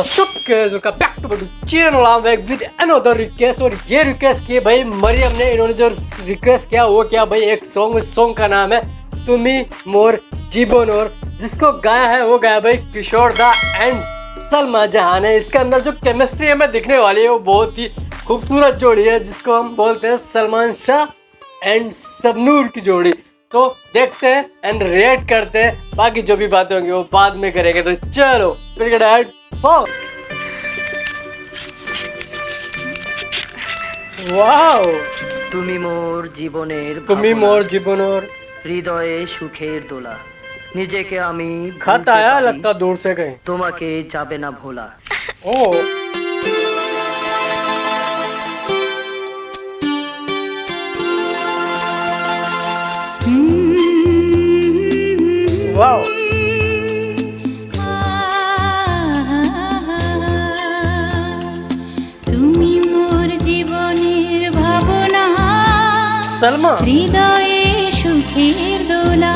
What's up guys, welcome back to my channel. I'm back with another request और ये request किए भाई मरियम ने। इन्होंने जो रिक्वेस्ट किया वो क्या भाई, एक सॉन्ग का नाम है तुमी मोर जीवन, और जिसको गाया है वो गाया भाई किशोर दा एंड सलमा जहान है। इसके अंदर जो केमिस्ट्री हमें दिखने वाली है वो बहुत ही खूबसूरत जोड़ी है, जिसको हम बोलते हैं सलमान शाह एंड सबनूर की जोड़ी। तो देखते हैं एंड रिएक्ट करते हैं, बाकी जो भी बातें होंगी वो बाद में करेंगे। तो चलो क्रिकेट फॉर वाओ তুমি মোর জীবনের হৃদয়ে সুখের দোলা, নিজেকে আমি खत आया लगता दूर से कहीं, তোমাকে যাবে না ভোলা। ओ वाओ তুমি মোর জীবনের ভাবনা, सलमा হৃদয়ে সুখের দোলা।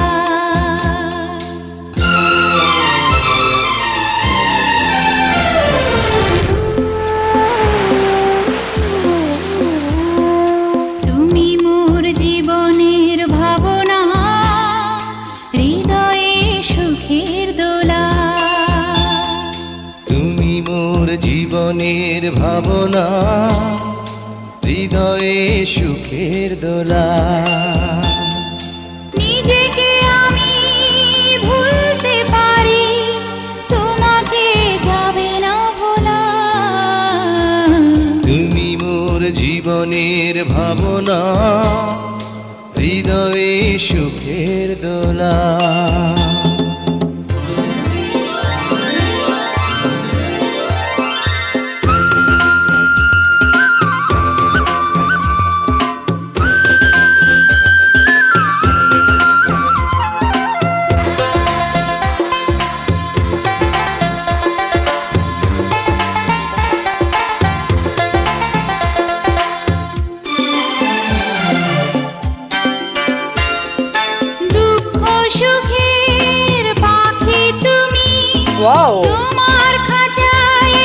তুমি মোর জীবনের ভাবনা, হৃদয়ে সুখের দোলা। তুমি মোর জীবনের ভাবনা, হৃদয়ে সুখের দোলা। নিজেকে আমি ভুলতে পারি, তোমাকে যাবে না ভোলা। তুমি মোর জীবনের ভাবনা, হৃদয়ে সুখের দোলা। দুঃখ সুখের পাখি তুমি, वाओ তোমার খাঁচায়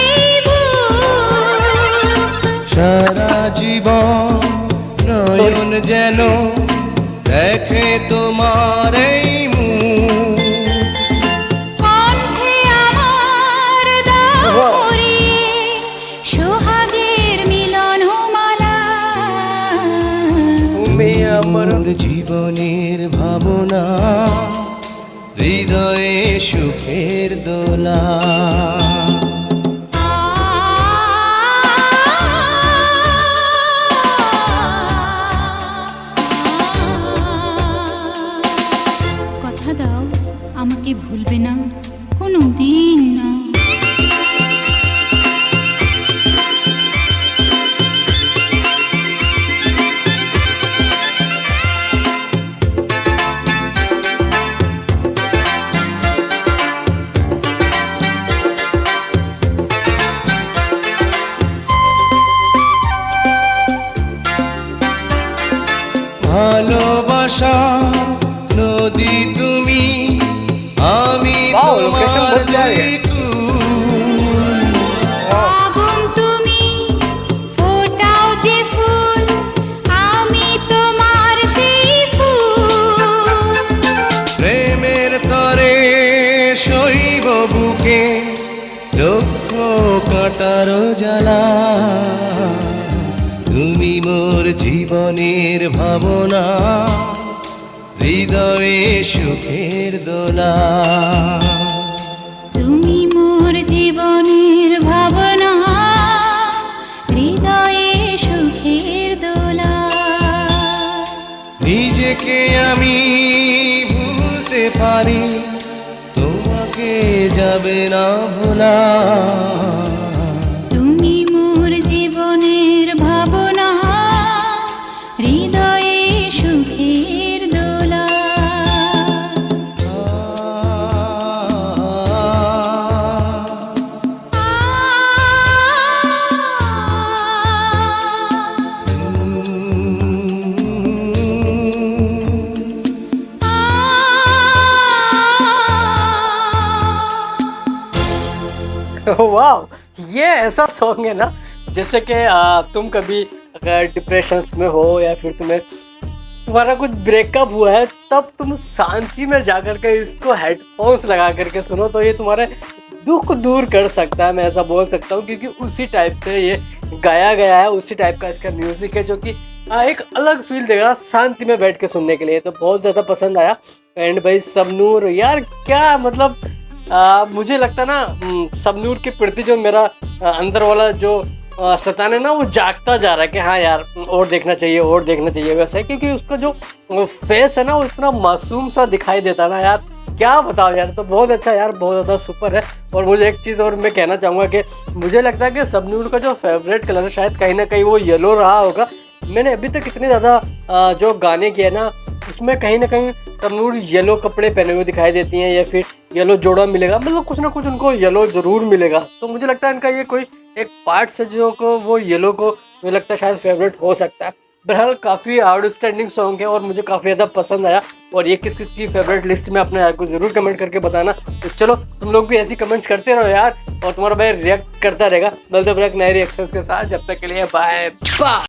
বুক। সারা জীবন নয়ন যেন দেখে তোমার এই মুখ। কণ্ঠে আমার দাও Wow. পরিয়ে সোহাগের মিলনমালা। তুমি আমার মোর জীবনের ভাবনা, হৃদয়ে সুখের দোলা। কথা দাও আমাকে ভুলবে না কোনো দিন না। ভালোবাসা নদী তুমি, আমি Wow, location তোমার बहुत प्यारी है। দুই কুল। আগুন তুমি, ফোটাও যে ফুল, আমি তোমার সেই ফুল। প্রেমের তরে শৈব বুকে লক্ষ কাটার জ্বালা। তুমি মোর জীবনের ভাবনা, হৃদয়ে সুখের দোলা। তুমি মোর জীবনের ভাবনা, হৃদয়ে সুখের দোলা। নিজেকে আমি ভুলতে পারি, তোমাকে যাবে না ভোলা। তুমি মোর জীবনের ভাবনা, হৃদয়ে সুখের দোলা। वाह, ये ऐसा सॉन्ग है ना जैसे कि तुम कभी अगर डिप्रेशंस में हो या फिर तुम्हारा कुछ ब्रेकअप हुआ है, तब तुम शांति में जा कर के इसको हेडफोन्स लगा करके सुनो तो ये तुम्हारे दुख दूर कर सकता है, मैं ऐसा बोल सकता हूँ, क्योंकि उसी टाइप से ये गाया गया है, उसी टाइप का इसका म्यूज़िक है जो कि एक अलग फील देगा शांति में बैठ के सुनने के लिए। तो बहुत ज़्यादा पसंद आया। एंड भाई सबनूर यार क्या मतलब मुझे लगता ना सबनूर के प्रति जो मेरा अंदर वाला जो शैतान है ना वो जागता जा रहा है कि हाँ यार और देखना चाहिए और देखना चाहिए वैसा है, क्योंकि उसका जो फेस है ना वो इतना मासूम सा दिखाई देता ना यार, क्या बताओ यार। तो बहुत अच्छा यार, बहुत ज़्यादा सुपर है। और मुझे एक चीज़ और मैं कहना चाहूँगा कि मुझे लगता है कि सबनूर का जो फेवरेट कलर है शायद कहीं ना कहीं वो येलो रहा होगा। मैंने अभी तक इतने ज़्यादा जो गाने किए ना उसमें कहीं ना कहीं सबनूर येलो कपड़े पहने हुए दिखाई देती हैं या फिर येलो जोड़ा मिलेगा, मतलब कुछ ना कुछ उनको येलो ज़रूर मिलेगा। तो मुझे लगता है इनका ये कोई एक पार्ट से जो को वो येलो को मुझे लगता है शायद फेवरेट हो सकता है। बहरहाल काफ़ी आउटस्टैंडिंग सॉन्ग है और मुझे काफ़ी ज़्यादा पसंद आया। और ये किस किस की फेवरेट लिस्ट में अपने आप को ज़रूर कमेंट करके बताना। तो चलो तुम लोग भी ऐसी कमेंट्स करते रहो यार, और तुम्हारा भाई रिएक्ट करता रहेगा। मिलते हैं एक नए रिएक्शंस के साथ, जब तक के लिए बाय बाय।